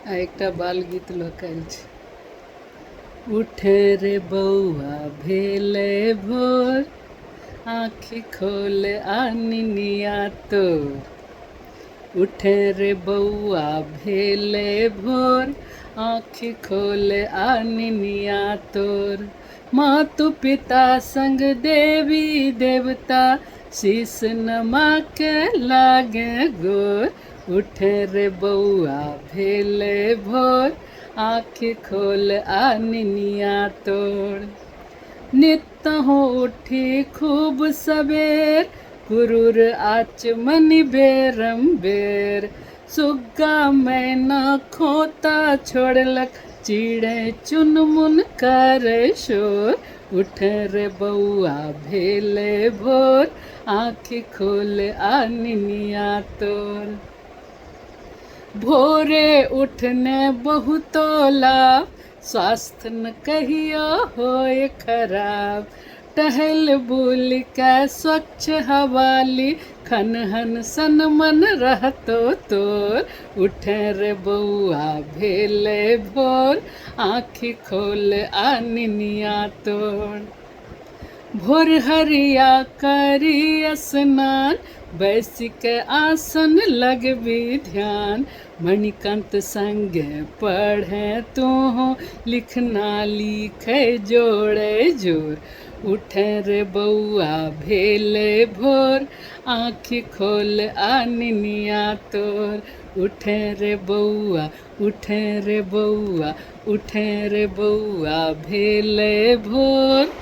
आ एकटा बाल गीत लोकल छै। उठे रे बौआ भेले भोर, आँखि खोल आनिनिया तोर। उठे रे बौआ भेले भोर, आँखि खोल आनिनिया तोर। मातु पिता संग देवी देवता, शीस नमा के लागे गोर। उठे रे बौआ भेले भोर, आँखि खोल आनिनिया तोर। नित हो उठी खूब सबेर, कुरूर आचमनि बेरम बेर। सुग्गा मैना खोता छोड़लक, चिड़ै चुनमुन करे शोर। उठे रे बौआ भेले भोर, आँखि खोल आनिनिया तोर। भोरे उठने बहुतो लाभ, स्वास्थ्य न कहियो होय खराब। टहल बुल के स्वच्छ हवा ली, खनहन सन मन रहतो तोर। उठे रे बौआ भेले भोर, आँखि खोल आनिनिया तोर। भोर हरिया करी स्नान, बैसी के आसन लगबी ध्यान। मणिकंत संगे पढ़े तू, लिखना लिखे जोड़े जोर। उठे रे बौआ भेले भोर, आँखि खोल आनिनिया तोर। उठे रे बौआ, उठे रे बौआ, उठे रे बौआ भेले भोर।